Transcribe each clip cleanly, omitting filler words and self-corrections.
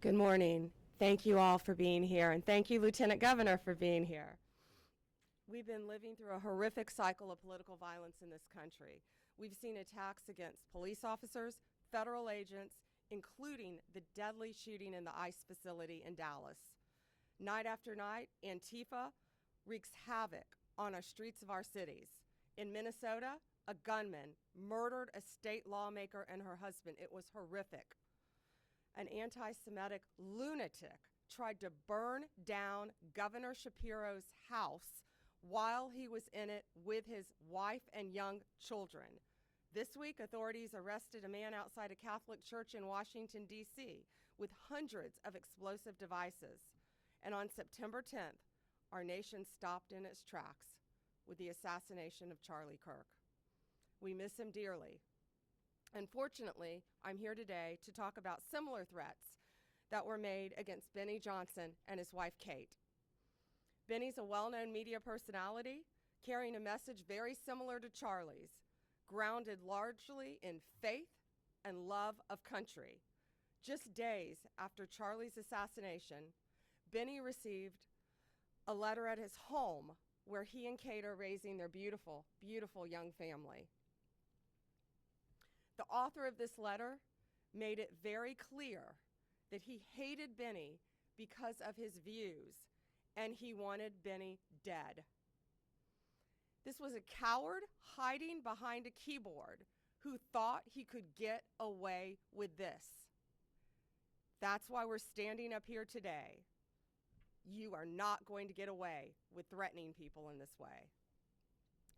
Good morning. Thank you all for being here, and thank you, Lieutenant Governor, for being here. We've been living through a horrific cycle of political violence in this country. We've seen attacks against police officers, federal agents, including the deadly shooting in the ICE facility in Dallas. Night after night, Antifa wreaks havoc on our streets of our cities. In Minnesota, a gunman murdered a state lawmaker and her husband. It was horrific. An anti-Semitic lunatic tried to burn down Governor Shapiro's house while he was in it with his wife and young children. This week, authorities arrested a man outside a Catholic church in Washington, D.C., with hundreds of explosive devices. And on September 10th, our nation stopped in its tracks with the assassination of Charlie Kirk. We miss him dearly. Unfortunately, I'm here today to talk about similar threats that were made against Benny Johnson and his wife, Kate. Benny's a well-known media personality carrying a message very similar to Charlie's, grounded largely in faith and love of country. Just days after Charlie's assassination, Benny received a letter at his home where he and Kate are raising their beautiful, beautiful young family. The author of this letter made it very clear that he hated Benny because of his views, and he wanted Benny dead. This was a coward hiding behind a keyboard who thought he could get away with this. That's why we're standing up here today. You are not going to get away with threatening people in this way.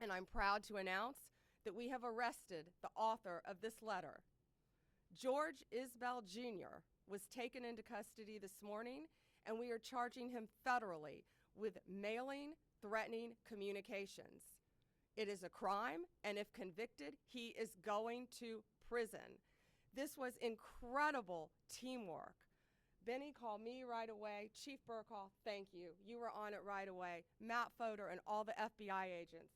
And I'm proud to announce that we have arrested the author of this letter. George Isbell Jr. was taken into custody this morning, and we are charging him federally with mailing threatening communications. It is a crime, and if convicted, he is going to prison. This was incredible teamwork. Benny called me right away. Chief Burkall, thank you. You were on it right away. Matt Fodor and all the FBI agents.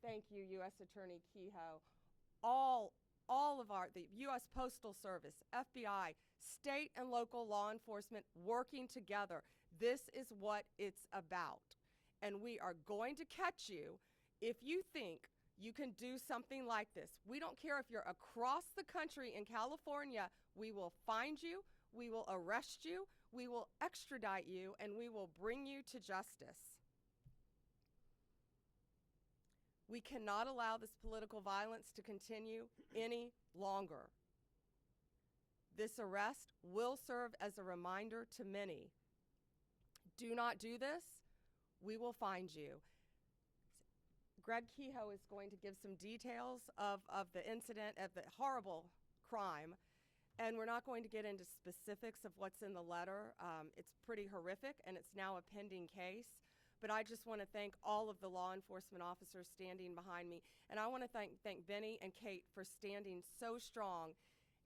Thank you, U.S. Attorney Kehoe. All of the U.S. Postal Service, FBI, state and local law enforcement working together. This is what it's about. And we are going to catch you if you think you can do something like this. We don't care if you're across the country in California. We will find you, we will arrest you, we will extradite you, and we will bring you to justice. We cannot allow this political violence to continue any longer. This arrest will serve as a reminder to many. Do not do this. We will find you. Greg Kehoe is going to give some details of the incident, of the horrible crime, and we're not going to get into specifics of what's in the letter. It's pretty horrific, and it's now a pending case. But I just want to thank all of the law enforcement officers standing behind me. And I want to thank Benny and Kate for standing so strong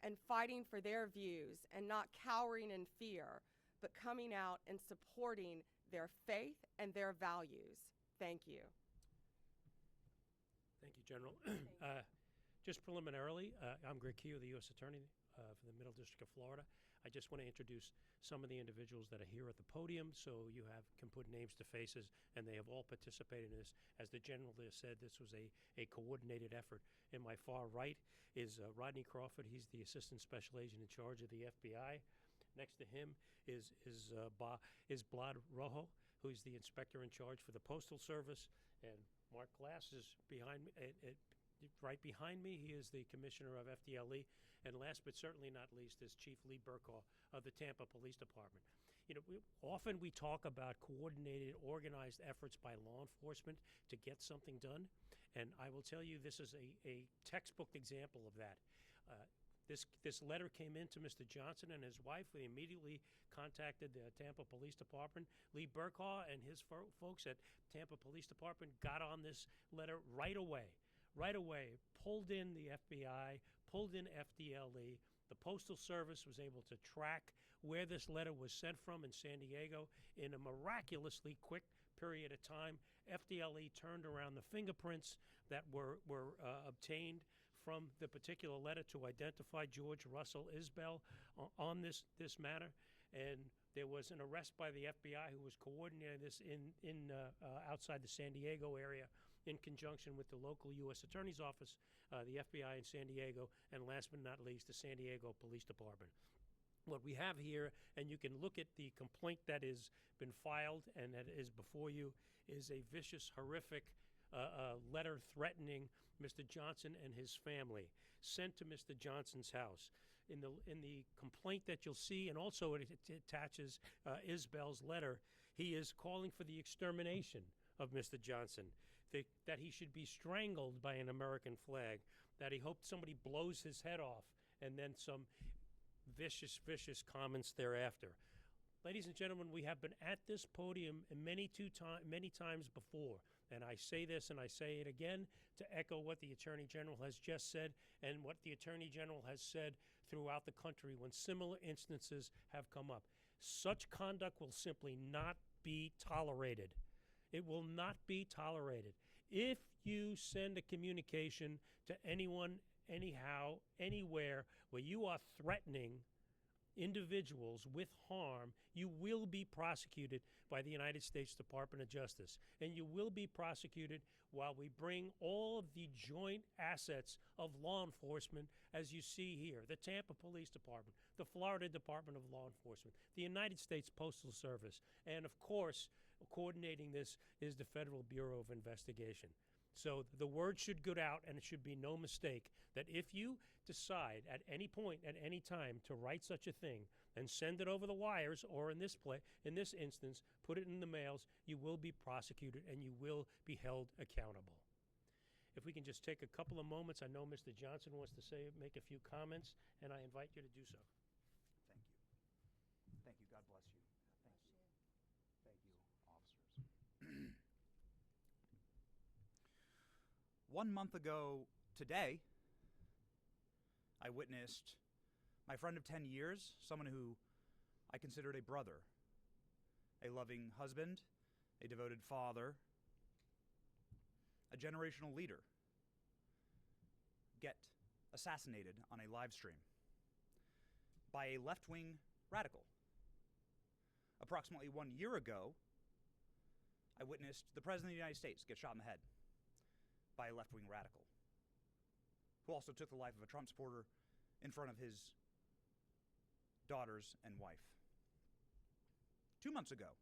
and fighting for their views and not cowering in fear, but coming out and supporting their faith and their values. Thank you. Thank you, General. Just preliminarily, I'm Greg Kehoe, the U.S. Attorney for the Middle District of Florida. I just want to introduce some of the individuals that are here at the podium so you can put names to faces, and they have all participated in this. As the General has said, this was a coordinated effort. In my far right is Rodney Crawford. He's the Assistant Special Agent in charge of the FBI. Next to him is Blad Rojo, who's the Inspector in charge for the Postal Service, and Mark Glass is behind me. Right behind me, he is the commissioner of FDLE, and last but certainly not least is Chief Lee Burkall of the Tampa Police Department. You know, often we talk about coordinated, organized efforts by law enforcement to get something done, and I will tell you this is a textbook example of that. This letter came in to Mr. Johnson and his wife. We immediately contacted the Tampa Police Department. Lee Burkall and his folks at Tampa Police Department got on this letter right away, pulled in the FBI, pulled in FDLE. The Postal Service was able to track where this letter was sent from in San Diego in a miraculously quick period of time. FDLE turned around the fingerprints that were obtained from the particular letter to identify George Russell Isbell on this matter. and there was an arrest by the FBI who was coordinating this outside the San Diego area in conjunction with the local U.S. Attorney's Office, the FBI in San Diego, and last but not least, the San Diego Police Department. What we have here, and you can look at the complaint that has been filed and that is before you, is a vicious, horrific letter threatening Mr. Johnson and his family, sent to Mr. Johnson's house. In the complaint that you'll see, and also it attaches Isbell's letter, he is calling for the extermination of Mr. Johnson, that he should be strangled by an American flag, that he hoped somebody blows his head off, and then some vicious, vicious comments thereafter. Ladies and gentlemen, we have been at this podium many times before, and I say this and I say it again to echo what the Attorney General has just said and what the Attorney General has said throughout the country when similar instances have come up. Such conduct will simply not be tolerated. It will not be tolerated. If you send a communication to anyone, anyhow, anywhere, where you are threatening individuals with harm, you will be prosecuted by the United States Department of Justice. And you will be prosecuted while we bring all of the joint assets of law enforcement, as you see here, the Tampa Police Department, the Florida Department of Law Enforcement, the United States Postal Service, and of course, coordinating this is the Federal Bureau of Investigation. So the word should go out, and it should be no mistake that if you decide at any point, at any time, to write such a thing and send it over the wires, or in this instance, put it in the mails, you will be prosecuted and you will be held accountable. If we can just take a couple of moments, I know Mr. Johnson wants to make a few comments, and I invite you to do so. Thank you. Thank you. God bless you. Thank you. Thank you, officers. 1 month ago today, I witnessed my friend of 10 years, someone who I considered a brother, a loving husband, a devoted father, a generational leader, get assassinated on a live stream by a left-wing radical. Approximately 1 year ago, I witnessed the President of the United States get shot in the head by a left-wing radical, who also took the life of a Trump supporter in front of his daughters and wife. 2 months ago,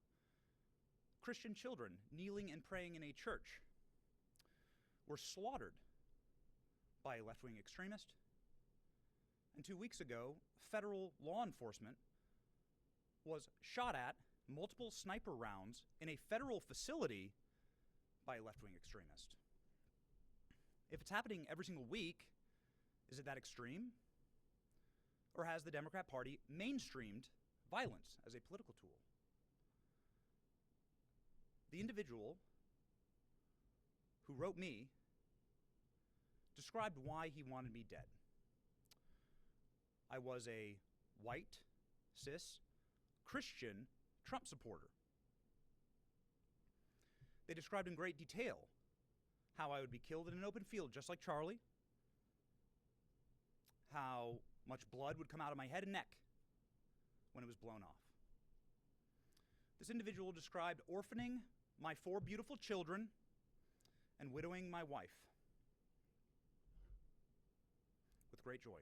Christian children kneeling and praying in a church were slaughtered by a left-wing extremist. And 2 weeks ago, federal law enforcement was shot at multiple sniper rounds in a federal facility by a left-wing extremist. If it's happening every single week, is it that extreme? Or has the Democrat Party mainstreamed violence as a political tool? The individual who wrote me described why he wanted me dead. I was a white, cis, Christian Trump supporter. They described in great detail how I would be killed in an open field just like Charlie, how much blood would come out of my head and neck when it was blown off. This individual described orphaning my 4 beautiful children and widowing my wife with great joy.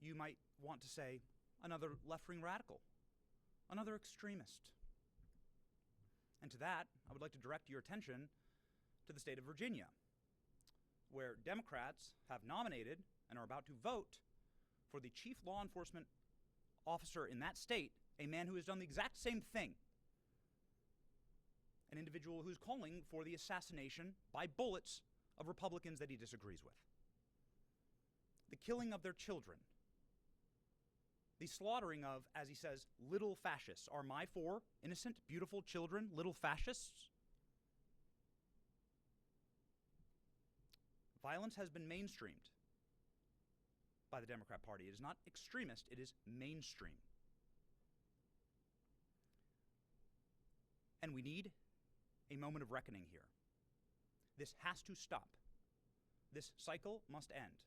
You might want to say, another left-wing radical, another extremist. And to that, I would like to direct your attention to the state of Virginia, where Democrats have nominated and are about to vote for the chief law enforcement officer in that state, a man who has done the exact same thing, an individual who's calling for the assassination by bullets of Republicans that he disagrees with. The killing of their children, the slaughtering of, as he says, little fascists. Are my 4 innocent, beautiful children little fascists? Violence has been mainstreamed by the Democrat Party. It is not extremist, it is mainstream. And we need a moment of reckoning here. This has to stop. This cycle must end.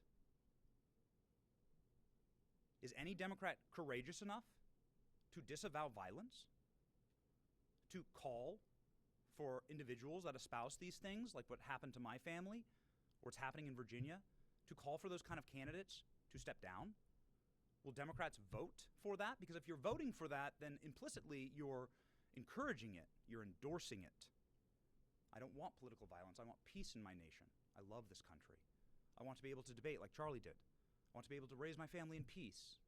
Is any Democrat courageous enough to disavow violence? To call for individuals that espouse these things, like what happened to my family, or what's happening in Virginia, to call for those kind of candidates to step down? Will Democrats vote for that? Because if you're voting for that, then implicitly you're encouraging it, you're endorsing it. I don't want political violence. I want peace in my nation. I love this country. I want to be able to debate like Charlie did. I want to be able to raise my family in peace.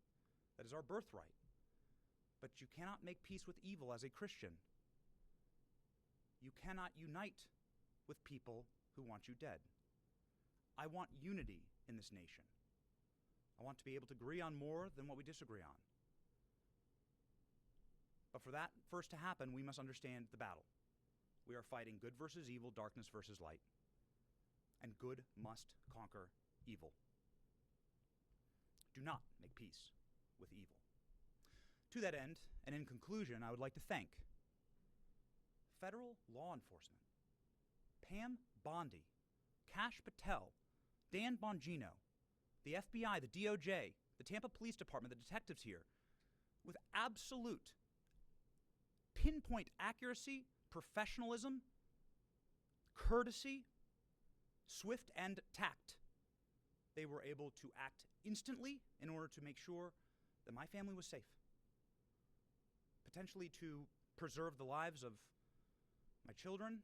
That is our birthright. But you cannot make peace with evil as a Christian. You cannot unite with people who want you dead. I want unity in this nation. I want to be able to agree on more than what we disagree on. But for that first to happen, we must understand the battle. We are fighting good versus evil, darkness versus light. And good must conquer evil. Do not make peace with evil. To that end, and in conclusion, I would like to thank federal law enforcement, Pam Bondi, Kash Patel, Dan Bongino, the FBI, the DOJ, the Tampa Police Department, the detectives here, with absolute pinpoint accuracy, professionalism, courtesy, swift and tact. They were able to act instantly in order to make sure that my family was safe, potentially to preserve the lives of my children,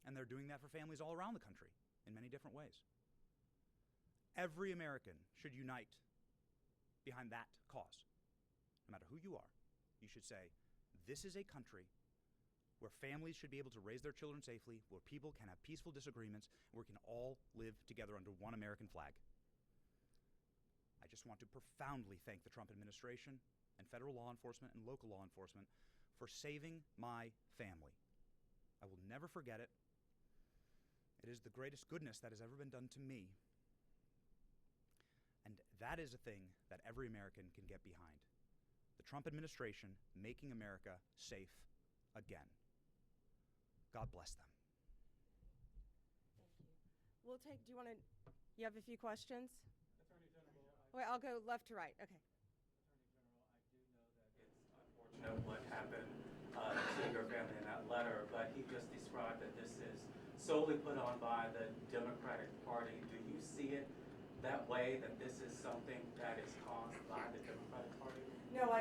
and they're doing that for families all around the country in many different ways. Every American should unite behind that cause. No matter who you are, you should say, this is a country where families should be able to raise their children safely, where people can have peaceful disagreements, and where we can all live together under one American flag. I just want to profoundly thank the Trump administration and federal law enforcement and local law enforcement for saving my family. I will never forget it. It is the greatest goodness that has ever been done to me. And that is a thing that every American can get behind. The Trump administration making America safe again. God bless them. Thank you. We'll take, do you want to, you have a few questions? Attorney General, Wait, I'll go left to right. Okay. Attorney General, I do know that it's unfortunate what happened to your family in that letter, but he just described that this is solely put on by the Democratic Party. Do you see it that way, that this is something that is caused by the Democratic Party? No,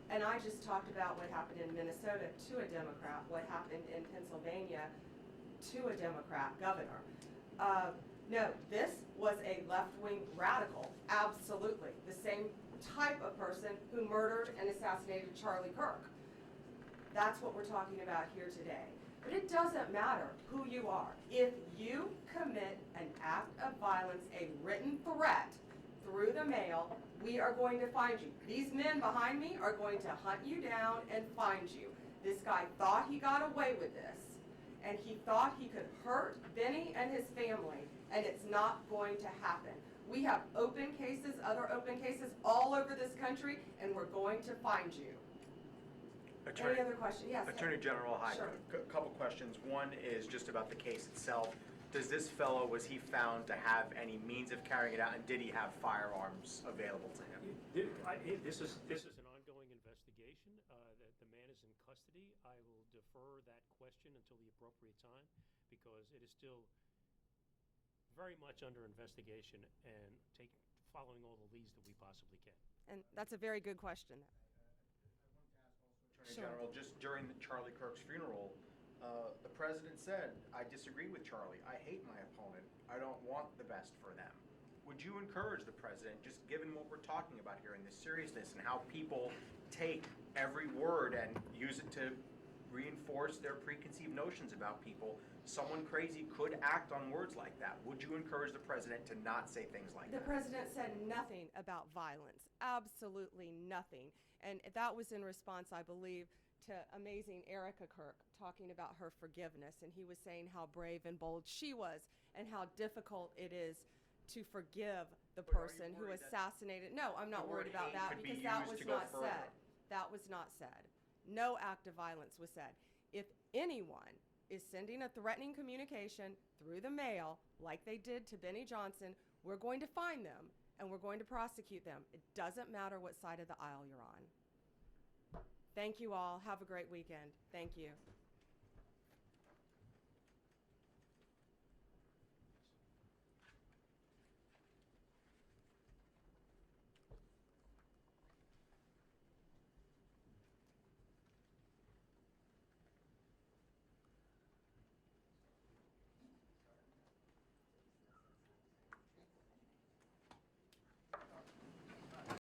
and I just talked about what happened in Minnesota to a Democrat, what happened in Pennsylvania to a Democrat governor. No, this was a left-wing radical, absolutely. The same type of person who murdered and assassinated Charlie Kirk. That's what we're talking about here today. But it doesn't matter who you are. If you commit an act of violence, a written threat through the mail, we are going to find you. These men behind me are going to hunt you down and find you. This guy thought he got away with this, and he thought he could hurt Benny and his family, and it's not going to happen. We have open cases, other open cases all over this country, and we're going to find you. Any other questions? Yes. Attorney General, hi. Sure. A couple questions. One is just about the case itself. Does this fellow, was he found to have any means of carrying it out, and did he have firearms available to him? This is an ongoing investigation. The man is in custody. I will defer that question until the appropriate time because it is still very much under investigation and following all the leads that we possibly can. And that's a very good question. Attorney Sure. General, just during the Charlie Kirk's funeral, the president said, I disagree with Charlie. I hate my opponent. I don't want the best for them. Would you encourage the president, just given what we're talking about here and the seriousness and how people take every word and use it to reinforce their preconceived notions about people, someone crazy could act on words like that. Would you encourage the president to not say things like that? The president said nothing about violence, absolutely nothing. And that was in response, I believe, to amazing Erica Kirk talking about her forgiveness. And he was saying how brave and bold she was and how difficult it is to forgive the But are you person who worried that assassinated. No, I'm not the word worried about hate that could be because that used was to go not further? said. That was not said. No act of violence was said. If anyone is sending a threatening communication through the mail, like they did to Benny Johnson, we're going to find them and we're going to prosecute them. It doesn't matter what side of the aisle you're on. Thank you all. Have a great weekend. Thank you.